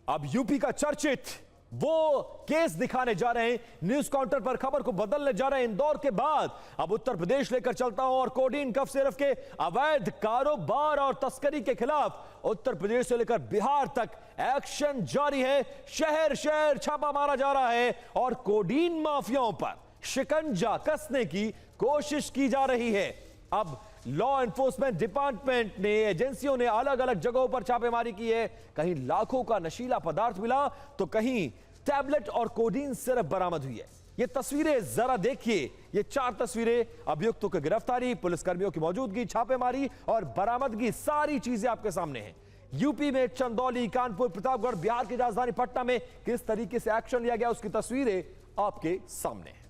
अब यूपी का चर्चित वो केस दिखाने जा रहे हैं, न्यूज काउंटर पर खबर को बदलने जा रहे हैं। इंदौर के बाद अब उत्तर प्रदेश लेकर चलता हूं और कोडीन कफ सिरफ के अवैध कारोबार और तस्करी के खिलाफ उत्तर प्रदेश से लेकर बिहार तक एक्शन जारी है। शहर शहर छापा मारा जा रहा है और कोडीन माफियाओं पर शिकंजा कसने की कोशिश की जा रही है। अब लॉ एनफोर्समेंट डिपार्टमेंट ने, एजेंसियों ने अलग अलग जगहों पर छापेमारी की है। कहीं लाखों का नशीला पदार्थ मिला तो कहीं टैबलेट और कोडीन सिरप बरामद हुई है। ये तस्वीरें जरा देखिए, ये 4 तस्वीरें, अभियुक्तों की गिरफ्तारी, पुलिसकर्मियों की मौजूदगी, छापेमारी और बरामदगी, सारी चीजें आपके सामने हैं। यूपी में चंदौली, कानपुर, प्रतापगढ़, बिहार की राजधानी पटना में किस तरीके से एक्शन लिया गया उसकी तस्वीरें आपके सामने हैं।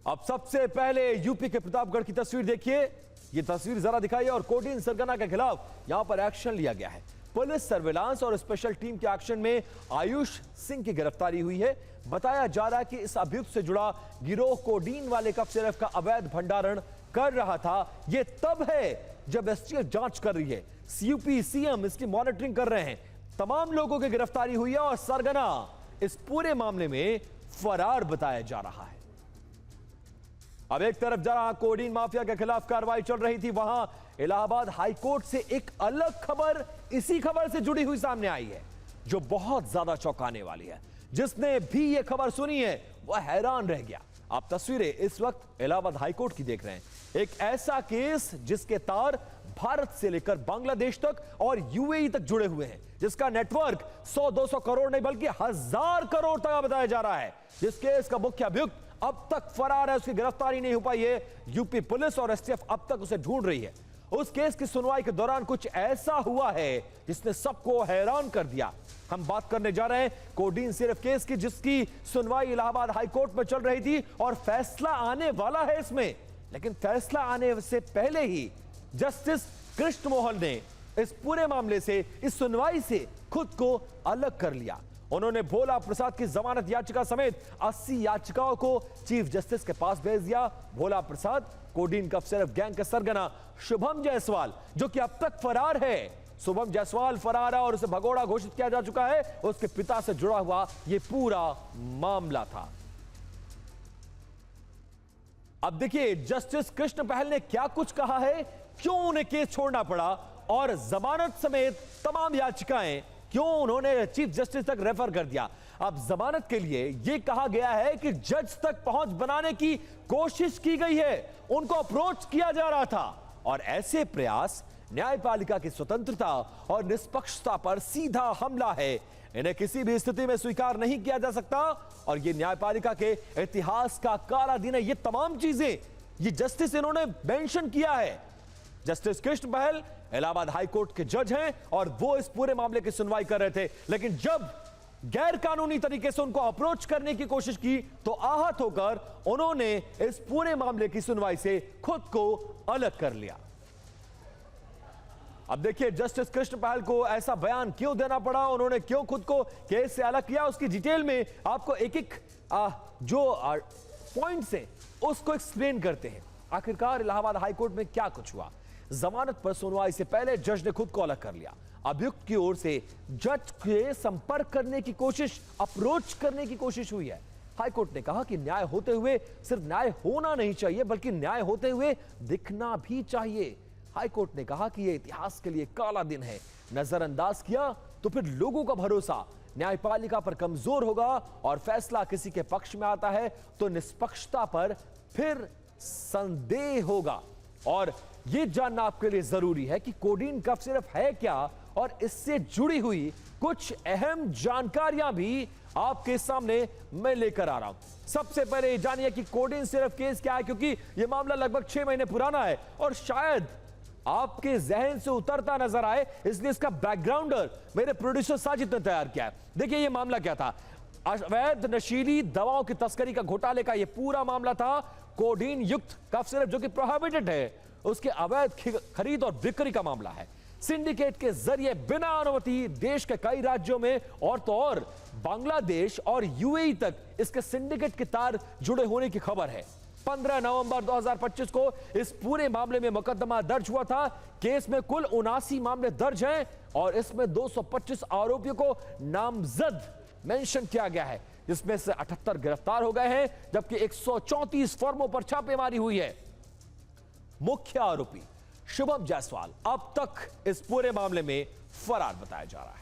अब सबसे पहले यूपी के प्रतापगढ़ की तस्वीर देखिए, ये तस्वीर जरा दिखाइए और कोडीन सरगना के खिलाफ यहां पर एक्शन लिया गया है। पुलिस सर्विलांस और स्पेशल टीम के एक्शन में आयुष सिंह की गिरफ्तारी हुई है। बताया जा रहा है कि इस अभियुक्त से जुड़ा गिरोह कोडीन वाले कफ सिरफ का अवैध भंडारण कर रहा था। यह तब है जब एसटीएफ जांच कर रही है, यूपी सीएम इसकी मॉनिटरिंग कर रहे हैं। तमाम लोगों की गिरफ्तारी हुई है और सरगना इस पूरे मामले में फरार बताया जा रहा है। अब एक तरफ जहां कोडीन माफिया के खिलाफ कार्रवाई चल रही थी, वहां इलाहाबाद हाईकोर्ट से एक अलग खबर इसी खबर से जुड़ी हुई सामने आई है, जो बहुत ज्यादा चौंकाने वाली है। जिसने भी यह खबर सुनी है वह हैरान रह गया। आप तस्वीरें इस वक्त इलाहाबाद हाईकोर्ट की देख रहे हैं। एक ऐसा केस जिसके तार भारत से लेकर बांग्लादेश तक और यूएई तक जुड़े हुए हैं, जिसका नेटवर्क 100-200 करोड़ नहीं बल्कि 1000 करोड़ तक बताया जा रहा है। जिस केस का मुख्य अभियुक्त अब तक फरार है, उसकी गिरफ्तारी नहीं हो पाई है। यूपी पुलिस और एसटीएफ अब तक उसे ढूंढ रही है। उस केस की सुनवाई के दौरान कुछ ऐसा हुआ है जिसने सबको हैरान कर दिया। हम बात करने जा रहे हैं कोडीन सिरफ केस की, जिसकी सुनवाई इलाहाबाद हाईकोर्ट में चल रही थी और फैसला आने वाला है इसमें। लेकिन फैसला आने से पहले ही जस्टिस कृष्ण मोहन ने इस पूरे मामले से, इस सुनवाई से खुद को अलग कर लिया। उन्होंने भोला प्रसाद की जमानत याचिका समेत 80 याचिकाओं को चीफ जस्टिस के पास भेज दिया। भोला प्रसाद कोडीन कफ सिरफ गैंग के सरगना शुभम जायसवाल, जो कि अब तक फरार है। शुभम जायसवाल फरार है और उसे भगोड़ा घोषित किया जा चुका है। उसके पिता से जुड़ा हुआ यह पूरा मामला था। अब देखिए जस्टिस कृष्ण पहल ने क्या कुछ कहा है, क्यों उन्हें केस छोड़ना पड़ा और जमानत समेत तमाम याचिकाएं क्यों उन्होंने चीफ जस्टिस तक रेफर कर दिया। अब जमानत के लिए यह कहा गया है कि जज तक पहुंच बनाने की कोशिश की गई है, उनको अप्रोच किया जा रहा था और ऐसे प्रयास न्यायपालिका की स्वतंत्रता और निष्पक्षता पर सीधा हमला है। इन्हें किसी भी स्थिति में स्वीकार नहीं किया जा सकता और यह न्यायपालिका के इतिहास का काला दिन है। ये तमाम चीजें ये जस्टिस इन्होंने मेंशन किया है। जस्टिस कृष्ण बहल इलाहाबाद हाईकोर्ट के जज हैं और वो इस पूरे मामले की सुनवाई कर रहे थे। लेकिन जब गैर कानूनी तरीके से उनको अप्रोच करने की कोशिश की तो आहत होकर उन्होंने इस पूरे मामले की सुनवाई से खुद को अलग कर लिया। अब देखिए जस्टिस कृष्ण पहल को ऐसा बयान क्यों देना पड़ा, उन्होंने क्यों खुद को केस से अलग किया, उसकी डिटेल में आपको एक एक जो पॉइंट्स हैं उसको एक्सप्लेन करते हैं। आखिरकार इलाहाबाद हाईकोर्ट में क्या कुछ हुआ। जमानत पर सुनवाई से पहले जज ने खुद को अलग कर लिया। अभियुक्त की ओर से जज के संपर्क करने की कोशिश, अप्रोच करने की कोशिश हुई है। हाईकोर्ट ने कहा कि न्याय होते हुए सिर्फ न्याय होना नहीं चाहिए बल्कि न्याय होते हुए दिखना भी चाहिए। हाईकोर्ट ने कहा कि यह इतिहास के लिए काला दिन है। नजरअंदाज किया तो फिर लोगों का भरोसा न्यायपालिका पर कमजोर होगा और फैसला किसी के पक्ष में आता है तो निष्पक्षता पर फिर संदेह होगा। और यह जानना आपके लिए जरूरी है कि कोडीन कफ सिरफ है क्या और इससे जुड़ी हुई कुछ अहम जानकारियां भी आपके सामने मैं लेकर आ रहा हूं। सबसे पहले जानिए कि कोडीन सिरफ केस क्या है, क्योंकि यह मामला लगभग 6 महीने पुराना है और शायद आपके जहन से उतरता नजर आए, इसलिए इसका बैकग्राउंडर मेरे प्रोड्यूसर साजिद ने तैयार किया है। देखिए यह मामला क्या था। अवैध नशीली दवाओं की तस्करी का घोटाले का यह पूरा मामला था। कोडीन युक्त कफ सिरप जो कि प्रोहिबिटेड है, उसके अवैध खरीद और बिक्री का मामला है। सिंडिकेट के जरिए बिना अनुमति देश के कई राज्यों में और तो और बांग्लादेश और यूएई तक इसके सिंडिकेट के तार जुड़े होने की खबर है। 15 नवंबर 2025 को इस पूरे मामले में मुकदमा दर्ज हुआ था। केस में कुल 79 मामले दर्ज हैं और इसमें 225 आरोपियों को नामजद मेंशन किया गया है, जिसमें से 78 गिरफ्तार हो गए हैं, जबकि 134 फर्मों पर छापेमारी हुई है। मुख्य आरोपी शुभम जायसवाल अब तक इस पूरे मामले में फरार बताया जा रहा है।